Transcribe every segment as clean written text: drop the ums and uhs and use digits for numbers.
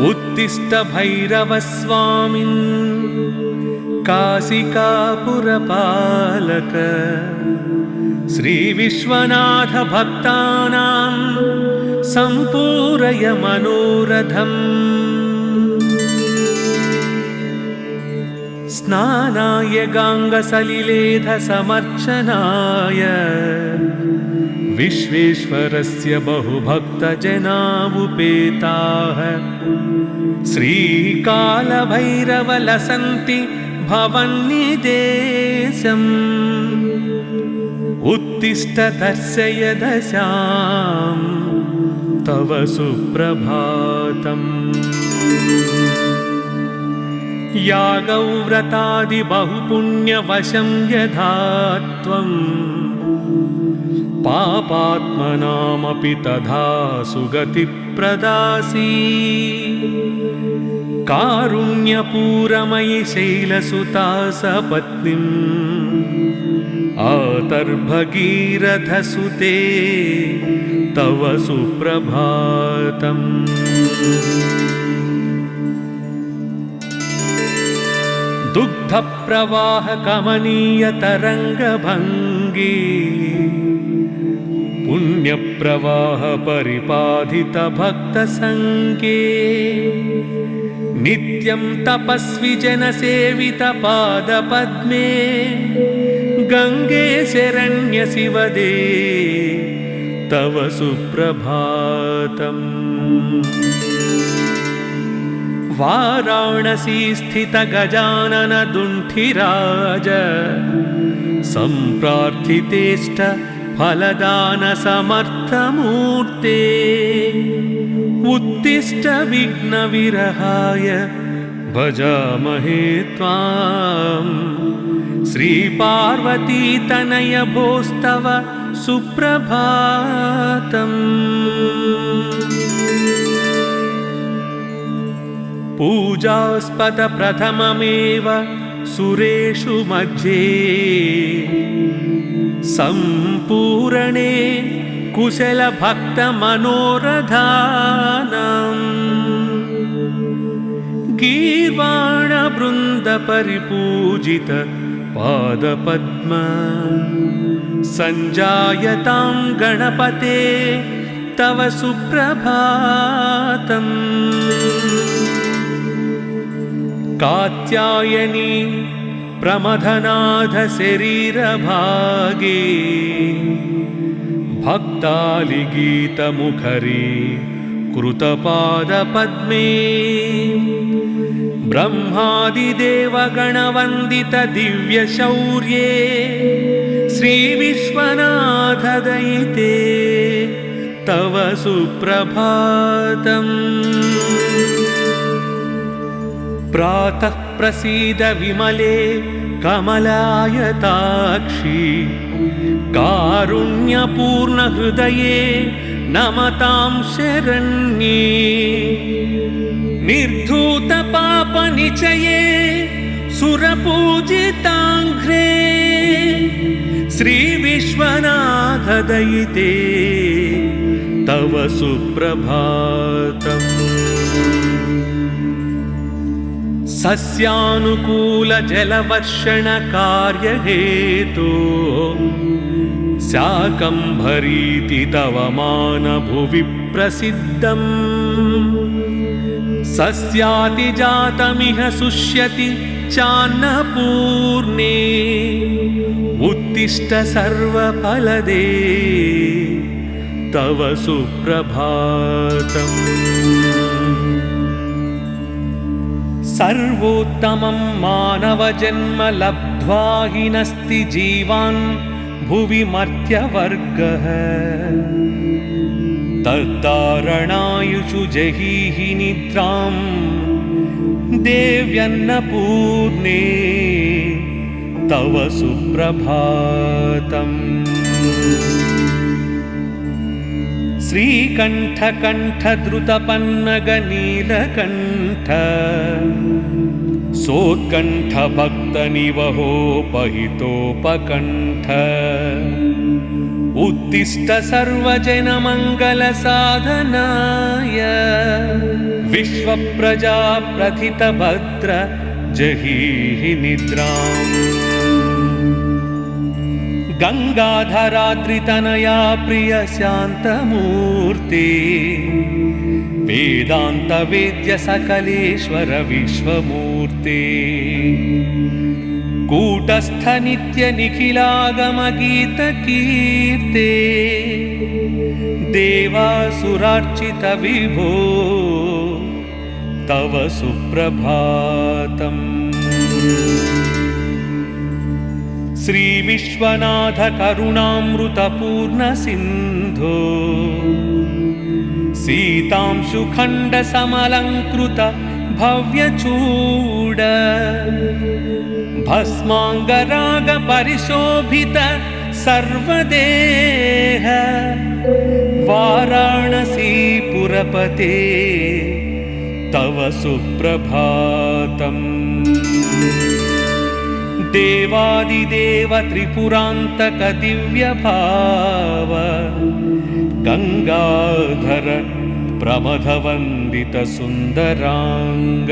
उत्तिष्ठ भैरवस्वामिन् काशिकापुरपालक श्रीविश्वनाथ भक्तानां सम्पूरय मनोरथम्। स्नानाय गाङ्गसलिलेधसमर्चनाय विश्वेश्वरस्य बहुभक्तजनावुपेताः श्रीकालभैरवलसन्ति भवन्निदेशम्। उत्तिष्ठ दर्शय दशां तव सुप्रभातम्। यागव्रतादि बहुपुण्यवशं यथा त्वं पापात्मनामपि तथा सुगतिप्रदासी। कारुण्यपूरमयि शैलसुता सपत्नीम् आतर्भगीरथसुते तव सुप्रभातम्। दुग्धप्रवाह कमनीय तरंगभंगी पुण्यप्रवाह परिपाधित भक्तसंगे। नित्यं तपस्वी जनसेवित पादपद्मे गंगे शरण्य शिवदे तव सुप्रभातम्। वाराणसी स्थित गजानन दुण्ठिराज सम्प्रार्थितेष्ट फलदान समर्थमूर्ते। उत्तिष्ठ विघ्न विरहाय भजामहे त्वां श्री पार्वती तनय भोस्तव सुप्रभातम्। पूजास्पद प्रथममेव सुरेषु मध्ये सम्पूर्णे कुशल भक्त मनोरथानाम्। गीर्वाण वृंद परिपूजित पादपद्म संजायतां गणपते तव सुप्रभातम्। कात्यायनी प्रमथनाथ शरीरभागे भक्तालिगीतमुखरी कृतपादपद्मे। ब्रह्मादिदेवगणवन्दित दिव्यशौर्ये श्रीविश्वनाथ दयिते तव सुप्रभातम्। प्रातः प्रसीद विमले कमलायताक्षी कारुण्यपूर्ण हृदये नमतां शरण्ये। निर्धूत पाप निचये सुरपूजिताङ्घ्रे श्री विश्वनाथ दयिते तव सुप्रभातम्। सस्यानुकूल जलवर्षण कार्य हेतु शाकंभरीति तव मान भुवि प्रसिद्धम्। सस्यातिजातमिह शुष्यति चान्नपूर्णे उत्तिष्ठ सर्वफलदे तव सुप्रभातम्। सर्वोत्तमं मानवजन्म लब्ध्वा हि नस्ति जीवान् भुवि मर्त्यवर्गः। तद्धारणायुषु जहीहि निद्रां देव्यन्नपूर्णे तव सुप्रभातम्। श्रीकण्ठ कण्ठ द्रुतपन्नग नीलकण्ठ सोत्कण्ठ भक्त निवहोपहितोपकण्ठ। उत्तिष्ठ सर्वजन मंगल साधनाय विश्वप्रजा प्रथितभद्र जहीहि निद्राम् गंगाधराद्रितनया प्रिय शान्तमूर्ति वेदांत वेद्य सकलेश्वर विश्वमूर्ति कूटस्थ नित्य निखिलागम गीत कीर्ते देवासुरार्चित विभो तव सुप्रभातम् श्री विश्वनाथ करुणामृतपूर्ण सिंधो सीतांशुखंड समलंकृत भव्यचूड भस्मांगराग परिशोभित सर्वदेह वाराणसीपुरपते तव सुप्रभातम् देवादिदेव त्रिपुरान्तक दिव्यभाव गंगाधर प्रमथवन्दित सुन्दरांग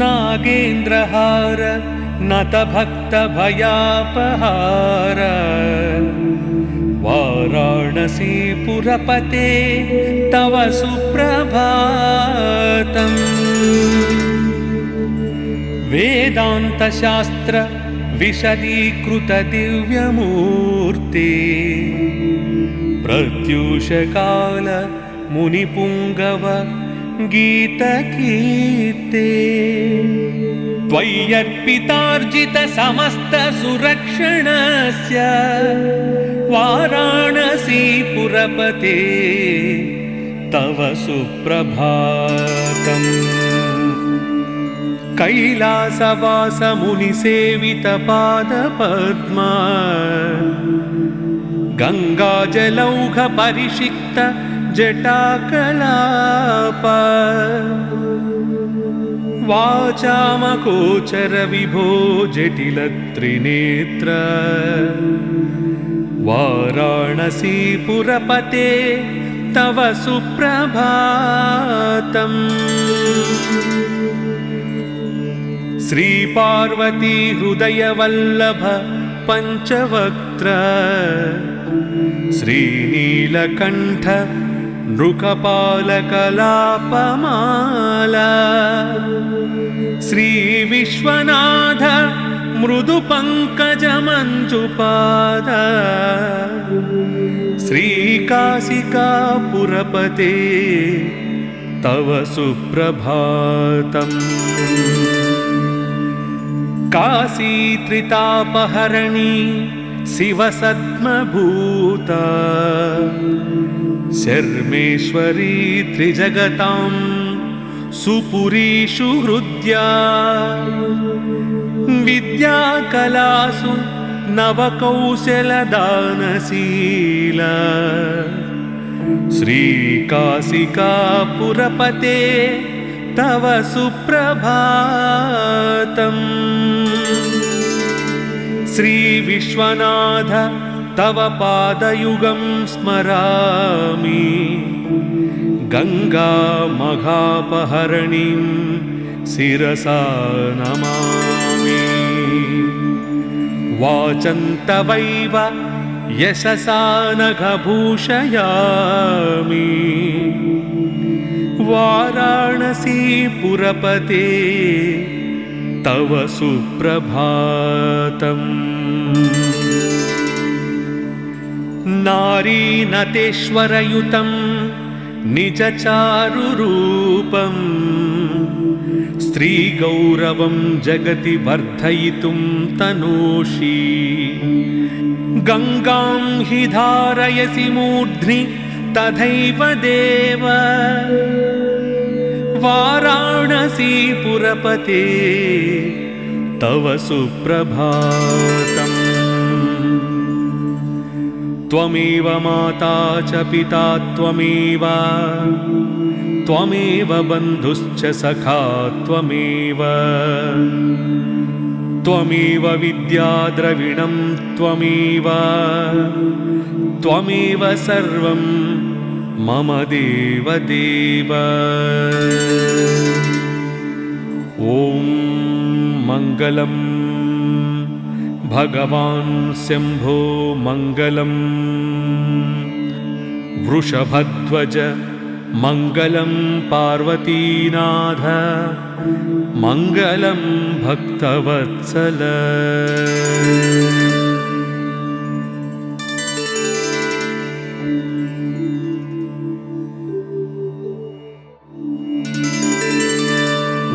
नागेन्द्रहार नतभक्त भयापहार वाराणसीपुरपते तव सुप्रभातम् वेदांत शास्त्र विशदीकृत दिव्यमूर्ति प्रत्यूष काल मुनिपुंगव गीतकीर्ते त्वय्यर्पितार्जित समस्त सुरक्षणस्य वाराणसीपुरपते तव सुप्रभातम् कैलासवास मुनिसेवित पादपद्मा गंगाजलौघ परिषिक्त जटाकलाप वाचामगोचर विभो जटिल त्रिनेत्र वाराणसीपुरपते तव सुप्रभातम् श्री पार्वती हृदय वल्लभ पंचवक्त्र श्रीनीलकंठ नृकपालकलापमाला श्री विश्वनाथ मृदु पंकज मंजुपाद श्री काशिकापुरपते तव सुप्रभातम् काशी त्रितापहरणी शिवसत्मभूता शर्मेश्वरी त्रिजगतां सुपुरीषु हृद्या विद्याकलासु नवकौशलदानशीला श्रीकाशिकापुरपते तव सुप्रभातम् श्री विश्वनाथ तव पादयुगं स्मरामि गंगा मघापहरणीं शिरसा नमामि वाचन्तवैव यशसा नघभूषयामि वाराणसीपुरपते तव सुप्रभातम् नारीनतेश्वरयुतं निजचारुरूपं स्त्रीगौरवं जगति वर्धयितुं तनोषि गंगां हि धारयसि मूर्ध्नि तथैव देव वाराणसीपुरपते तव सुप्रभातम् त्वमेव माता च पिता त्वमेव त्वमेव बन्धुश्च सखा त्वमेव त्वमेव विद्या द्रविणं त्वमेव त्वमेव सर्वं मम देवदेव। ॐ मङ्गलं भगवान् शम्भो मङ्गलं वृषभध्वज मङ्गलं पार्वतीनाथ मङ्गलं भक्तवत्सल।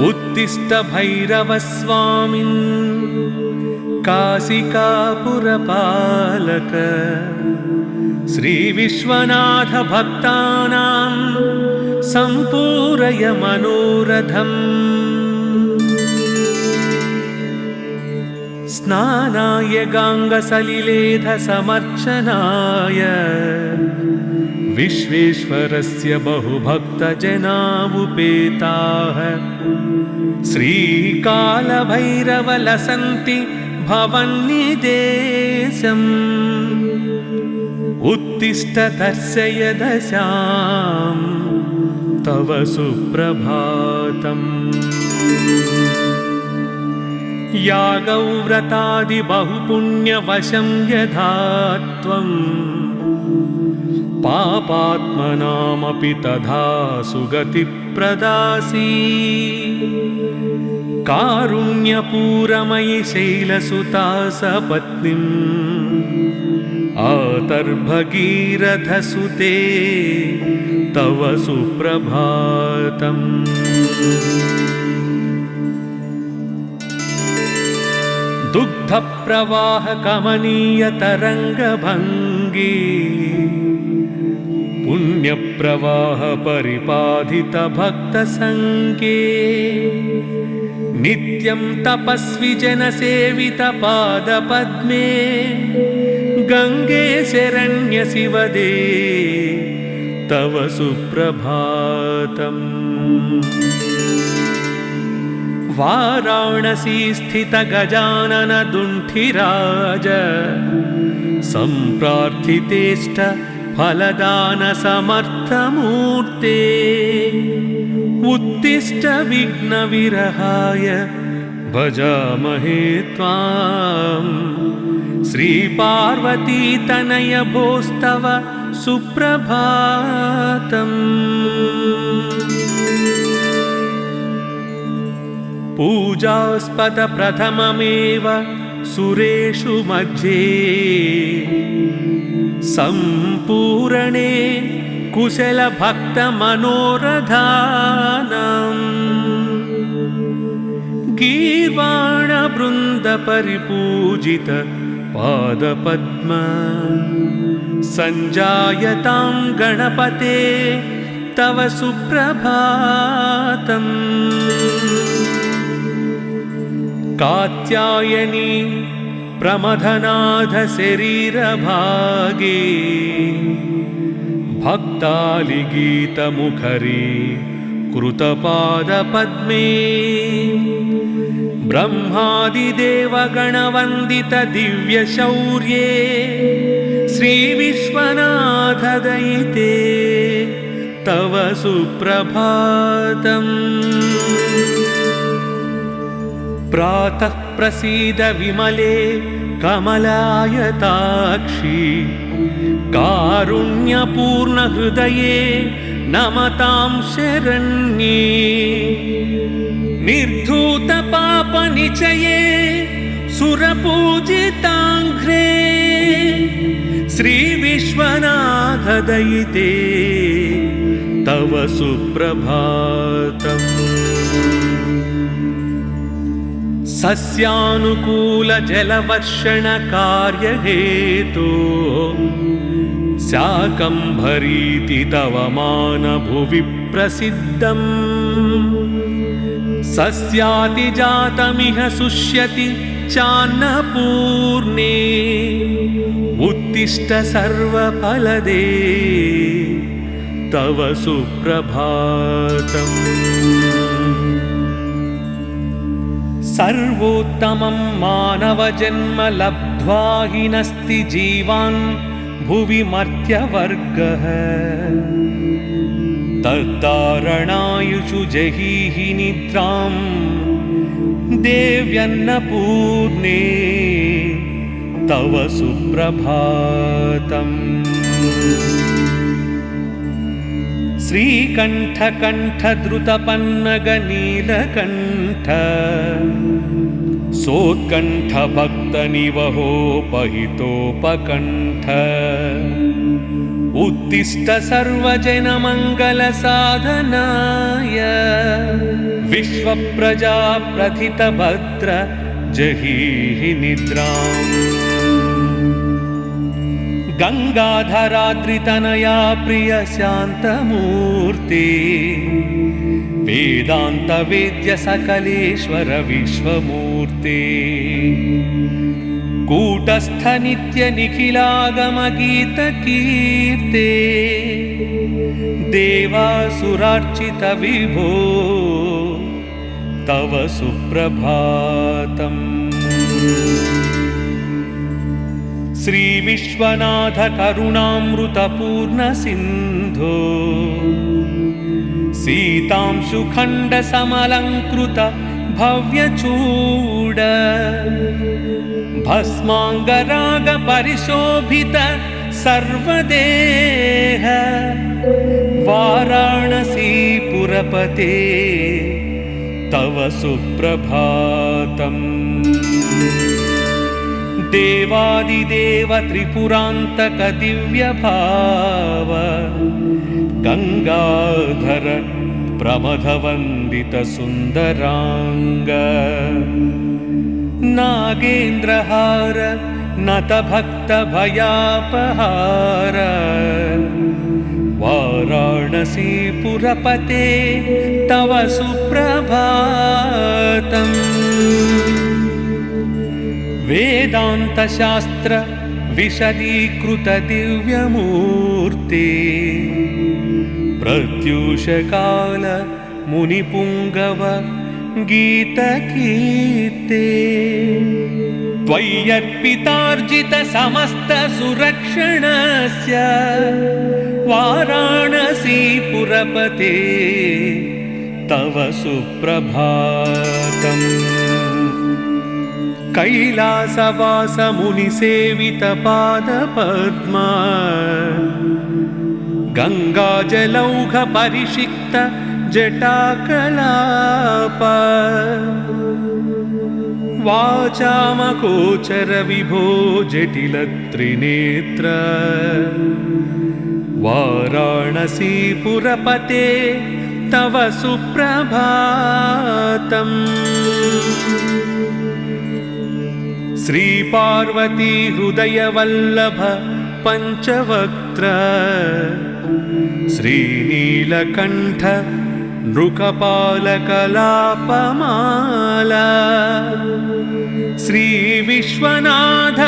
उत्तिष्ठ भैरवस्वामिन् काशिकापुरपालक श्रीविश्वनाथ भक्तानां सम्पूरय मनोरथम्। स्नानाय गाङ्गसलिलेध समर्चनाय विश्वेश्वरस्य बहुभक्तजनावुपेताः श्रीकालभैरवलसन्ति भवन्निदेशम्। उत्तिष्ठ दर्शय दशां तव सुप्रभातम्। यागव्रतादि बहुपुण्यवशं यथा त्वम् पापात्मनामपि तथा सुगतिप्रदासी। कारुण्यपूरमयि शैलसुता सपत्नीम् आतर्भगीरथसुते तव सुप्रभातम्। दुग्धप्रवाहकमनीयतरङ्गभङ्गी पुण्यप्रवाह परिपाधित भक्तसङ्गे नित्यं तपस्वी जनसेवित पादपद्मे गङ्गे शरण्य शिवदे तव सुप्रभातम्। वाराणसी स्थित गजानन दुण्ठिराज सम्प्रार्थितेष्ट फलदान समर्थमूर्ते उत्तिष्ठ विघ्नविरहाय भजामहे त्वां। श्रीपार्वती तनय भोस्तव सुप्रभातम्। पूजास्पद प्रथममेव सुरेषु मध्ये सम्पूरणे कुशल भक्त मनोरथानाम्। गीर्वाण वृन्द परिपूजित पादपद्म संजायतां गणपते तव सुप्रभातम्। कात्यायनी प्रमथनाथ शरीरभागे भक्तालिगीतमुखरी कृतपादपद्मे ब्रह्मादिदेवगणवन्दित दिव्यशौर्ये श्रीविश्वनाथ दयिते तव सुप्रभातम्। प्रातः प्रसीद विमले कमलायताक्षी कारुण्यपूर्ण हृदये नमतां शरण्ये। निर्धूत पाप निचये सुरपूजिताङ्घ्रे श्रीविश्वनाथ दयिते तव सुप्रभातम्। सस्यानुकूल जलवर्षण कार्यहेतो शाकम्भरीति तव मानभुवि प्रसिद्धम्। सस्यातिजातमिह शुष्यति चान्नपूर्णे उत्तिष्ठ सर्वफलदे तव सुप्रभातम्। सर्वोत्तमं मानवजन्म लब्ध्वा हि नस्ति जीवान् भुवि मर्त्यवर्गः। तद्धारणायुषु जहीहि निद्रां देव्यन्नपूर्णे तव सुप्रभातम्। श्रीकण्ठकण्ठद्रुतपन्नगनीलकण्ठ सोत्कण्ठभक्तनिवहोपहितोपकण्ठ उत्तिष्ठ सर्वजनमङ्गलसाधनाय विश्वप्रजाप्रथितभद्र जहीहि निद्राम्। गंगाधराद्रितनया प्रिय शान्तमूर्ति वेदान्तवेद्य सकलेश्वर विश्वमूर्ति कूटस्थ नित्य निखिलागमगीतकीर्ते देवासुरार्चित विभो तव सुप्रभातम्। श्री विश्वनाथ करुणामृतपूर्ण सिन्धो सीतांशुखण्ड समलंकृत भव्यचूड भस्मांगराग परिशोभित सर्वदेह वाराणसीपुरपते तव सुप्रभातम्। देवादिदेव त्रिपुरान्तक दिव्यभाव गंगाधर प्रमथवन्दित सुन्दरांग नागेन्द्रहार नतभक्त भयापहार वाराणसीपुरपते तव सुप्रभातम्। वेदान्तशास्त्र विशदीकृत दिव्यमूर्ति प्रत्यूषकाल मुनिपुंगव गीतकीर्ते त्वय्यर्पितार्जित समस्त सुरक्षणस्य वाराणसीपुरपते तव सुप्रभातम्। कैलासवास मुनिसेवित पादपद्मा गंगाजलौघ परिषिक्त जटाकलाप वाचामगोचर विभो जटिल त्रिनेत्र वाराणसीपुरपते तव सुप्रभातम्। श्री पार्वती हृदय वल्लभ पंचवक्त्र श्रीनीलकंठ नृकपालकलापमाला श्री विश्वनाथ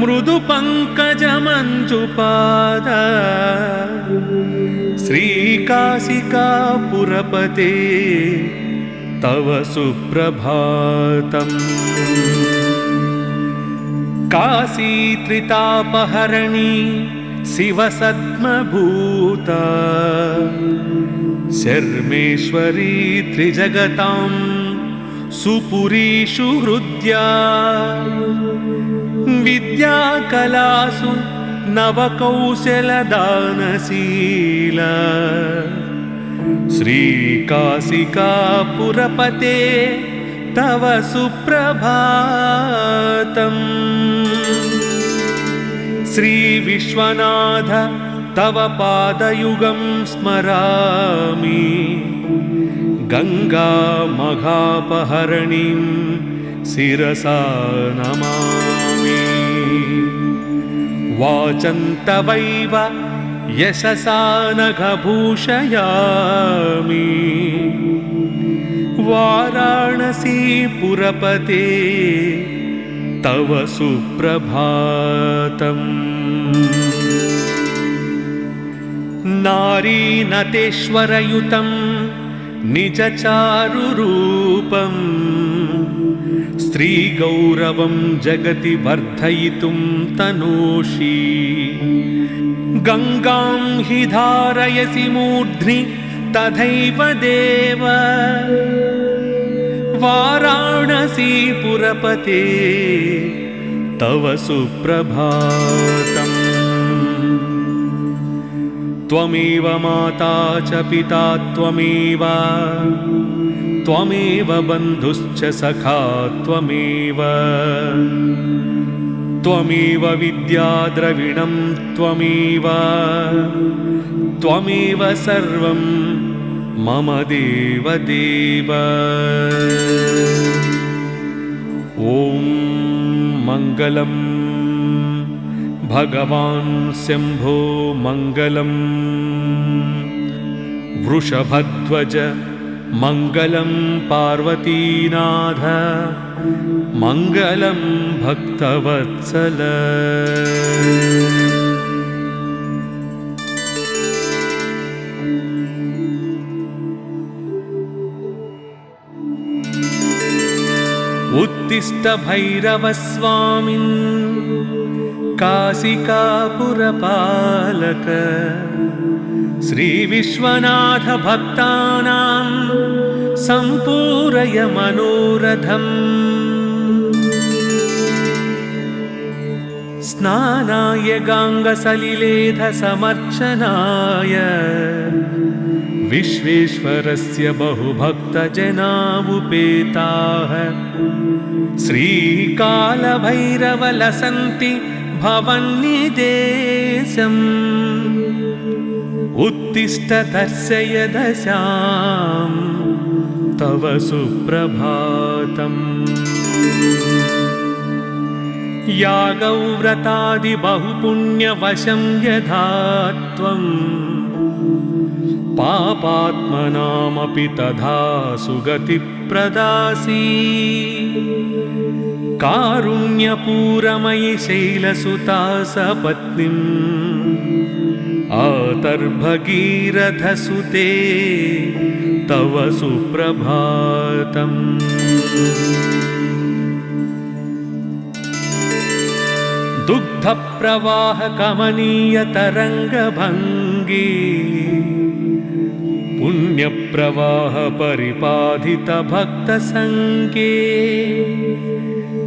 मृदु पंकज मंजुपाद श्री काशिकापुरपते तव सुप्रभातम्। काशी त्रितापहरणी शिवसद्मभूता शर्मेश्वरी त्रिजगतां सुपुरीषु हृद्या विद्याकलासु नवकौशलदानशीला श्रीकाशिकापुरपते तव सुप्रभातम्। श्री विश्वनाथ तव पादयुगं स्मरामि गंगा मघापहरणीं शिरसा नमामि। वाचन्तवैव यशसा नघभूषयामि वाराणसीपुरपते तव सुप्रभातम्। नारीनतेश्वरयुतं निजचारुरूपं स्त्रीगौरवं जगति वर्धयितुं तनोषि गंगां हि धारयसि मूर्ध्नि तथैव देव वाराणसीपुरपते तव सुप्रभातम्। त्वमेव माता च पिता त्वमेव त्वमेव बन्धुश्च सखा त्वमेव त्वमेव विद्या द्रविणं त्वमेव त्वमेव सर्वं मम देव देव। ॐ मङ्गलं भगवान् शम्भो मङ्गलं वृषभध्वज मङ्गलं पार्वतीनाथ मङ्गलं भक्तवत्सल। उत्तिष्ठ भैरवस्वामिन् काशिकापुरपालक श्रीविश्वनाथ भक्तानां सम्पूरय मनोरथम्। स्नानाय गाङ्गसलिलेधसमर्चनाय विश्वेश्वरस्य बहुभक्तजनावुपेताः श्रीकालभैरवलसन्ति भवन्निदेशम्। उत्तिष्ठ दर्शय दशां तव सुप्रभातम्। यागव्रतादि बहुपुण्यवशं यथा त्वं पापात्मनामपि तथा सुगति प्रदासी। कारुण्यपूरमयि शैलसुता सपत्नीम् आतर्भगीरथसुते तव सुप्रभातम्। दुग्धप्रवाह कमनीय तरंगभंगी पुण्यप्रवाह परिपाधित भक्तसंगे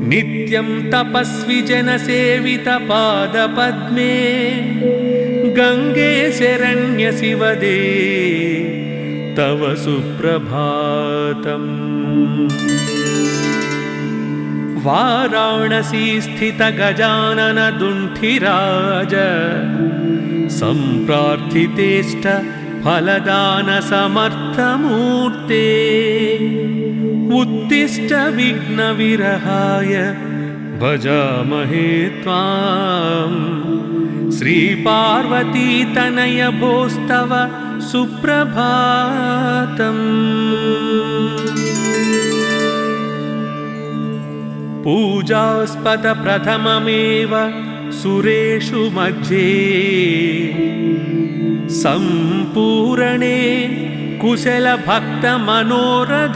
नित्यं तपस्वी जनसेवित पादपद्मे गंगे शरण्य शिवदे तव सुप्रभातम्। वाराणसी स्थित गजानन दुण्ठिराज सम्प्रार्थितेष्ट फलदान समर्थमूर्ते उत्तिष्ठ विघ्न विरहाय भजामहे त्वां। श्री पार्वती तनय भोस्तव सुप्रभातम्। पूजास्पद प्रथममेव सुरेषु मध्ये सम्पूर्णे कुशल भक्त मनोरथानाम्।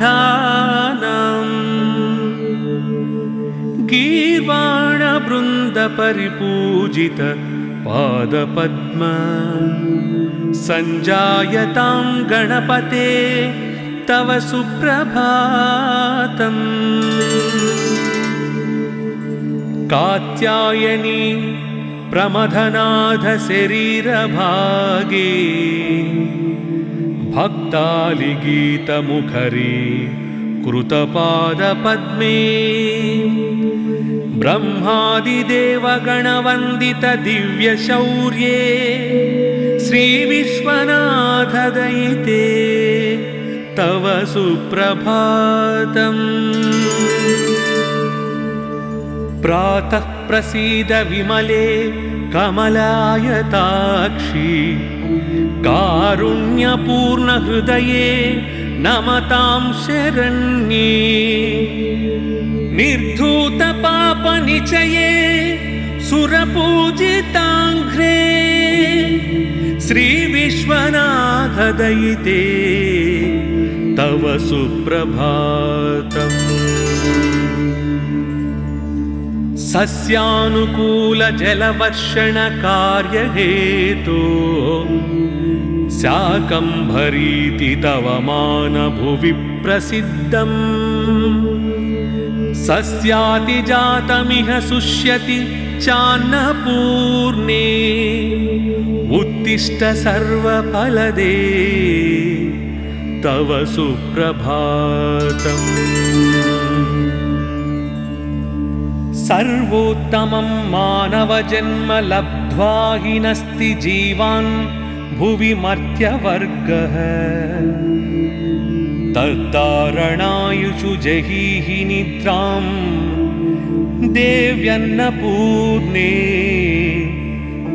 गीर्वाण वृंद परिपूजित पादपद्म संजायतां गणपते तव सुप्रभातम्। कात्यायनी प्रमथनाथ शरीर भागे भक्ताली गीत मुखरी कृतपाद पद्मे ब्रह्मादिदेव गणवंदित दिव्य शौर्ये श्री विश्वनाथ दयिते तव सुप्रभातम्। प्रातः प्रसीद विमले कमलायताक्षी कारुण्यपूर्ण हृदये नमतां शरण्ये। निर्धूत पाप निचये सुरपूजिताङ्घ्रे श्री विश्वनाथ दयिते तव सुप्रभातम्। सस्यानुकूल जलवर्षण कार्यहेतो शाकम्भरीति तव मानभुवि प्रसिद्धम् सस्यातिजातमिह शुष्यति चान्नपूर्णे उत्तिष्ठ सर्वफलदे तव सुप्रभातम् सर्वोत्तमं मानवजन्म लब्ध्वा हि नस्ति जीवान् भुवि मर्त्यवर्गः तद्धारणायुषु जहीहि निद्रां देव्यन्नपूर्णे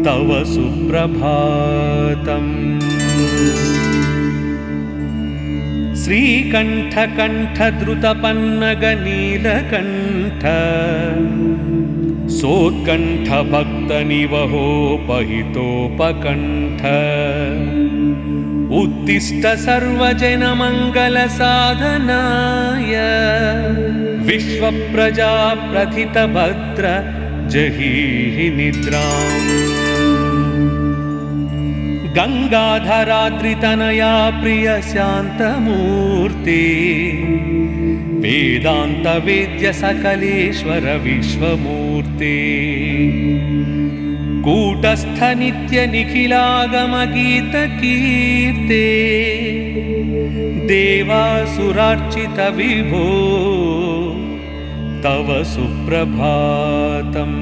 तव सुप्रभातम् श्रीकण्ठकण्ठद्रुतपन्नगनीलकण्ठ सोत्कण्ठभक्तनिवहोपहितोपकण्ठ उत्तिष्ठ सर्वजनमङ्गलसाधनाय विश्वप्रजाप्रथितभद्र जहीहि निद्राम् गंगाधराद्रितनया प्रिय शान्तमूर्ते वेदांत वेद्य सकलेश्वर विश्वमूर्ते कूटस्थ नित्य निखिलागम गीत कीर्ते देवासुरार्चित विभो तव सुप्रभातम्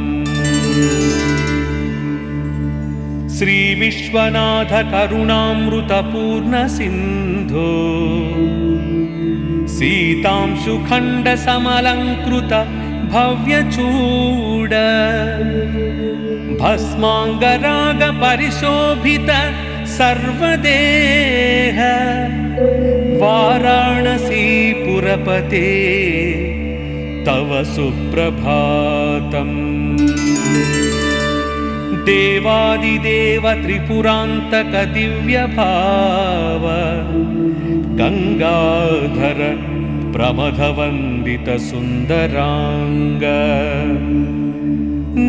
श्री विश्वनाथ करुणामृतपूर्ण सिंधो सीतांशुखंड समलंकृत भव्यचूड भस्मांगराग परिशोभित सर्वदेह वाराणसी पुरपते तव सुप्रभातम् देवादिदेव त्रिपुरान्तक दिव्यभाव गंगाधर प्रमथवन्दित सुन्दरांग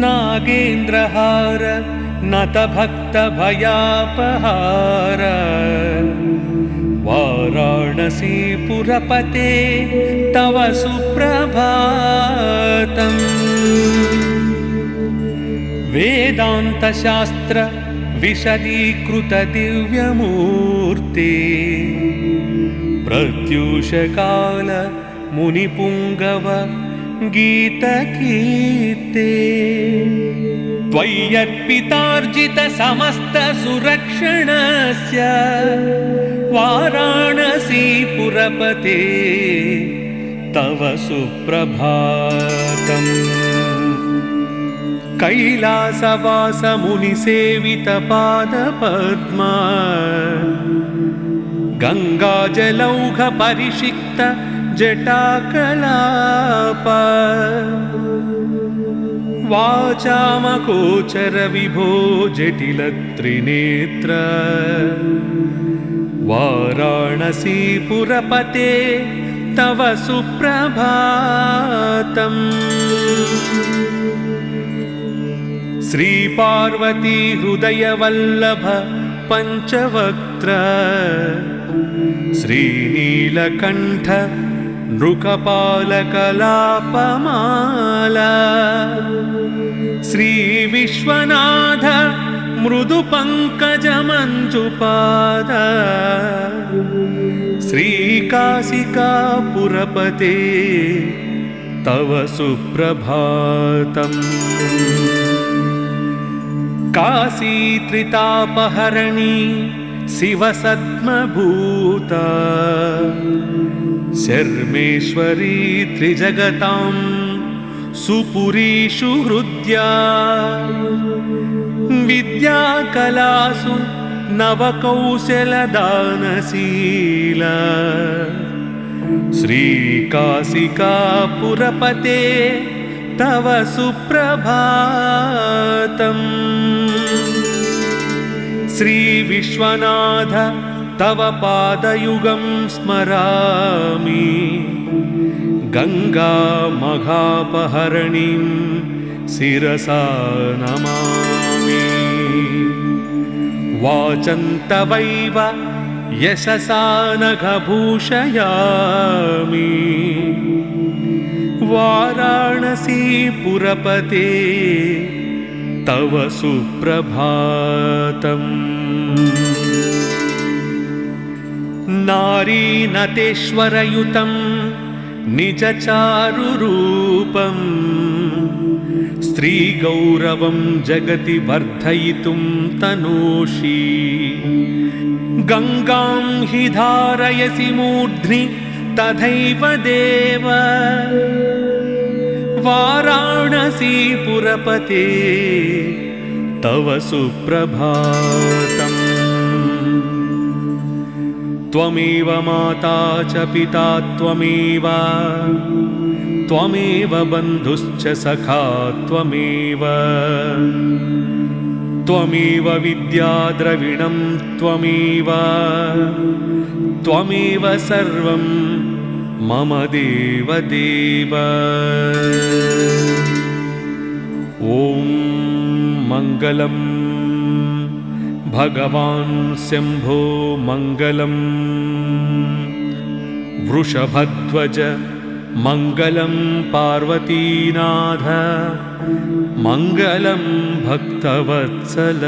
नागेन्द्रहार नत भक्त भयापहार वाराणसी पुरपते तव सुप्रभातम् वेदांत शास्त्र विशदीकृत दिव्यमूर्ते प्रत्यूष काल मुनिपुंगव गीतकीर्ते त्वय्यर्पितार्जित समस्त सुरक्षणस्य वाराणसी पुरपते तव सुप्रभातम् कैलासवास मुनिसेवित पादपद्मा गंगाजलौघ परिषिक्त जटाकलाप वाचामगोचर विभो जटिल त्रिनेत्र वाराणसी पुरपते तव सुप्रभातम् श्री पार्वती हृदय वल्लभ पंचवक्त्र श्रीनीलकंठ नृकपालकलापमाला श्री विश्वनाथ मृदु पंकज मंजुपाद श्री काशिका पुरपते तव सुप्रभातम् काशी त्रितापहरणी शिवसत्मभूता शर्मेश्वरी त्रिजगतां सुपुरीषु हृद्या विद्याकलासु नवकौशलदानशीला श्रीकाशिका पुरपते तव सुप्रभातम् श्री विश्वनाथ तव पादयुगं स्मरामि गंगा मघापहरणीं शिरसा नमामि। वाचन्तवैव यशसा नघभूषयामि। वाराणसीपुरपते तव सुप्रभातम्। नारीनतेश्वरयुतं निजचारुरूपम् स्त्रीगौरवं जगति वर्धयितुं तनोषि। गङ्गां हि धारयसि मूर्ध्नि तथैव देव वाराणसीपुरपते तव सुप्रभातम्। त्वमेव माता च पिता त्वमेव, त्वमेव बन्धुश्च सखा त्वमेव, त्वमेव विद्याद्रविणं त्वमेव, त्वमेव सर्वं मम देवदेव। ॐ मङ्गलं भगवान् शम्भो मङ्गलं वृषभध्वज मङ्गलं पार्वतीनाथ मङ्गलं भक्तवत्सल।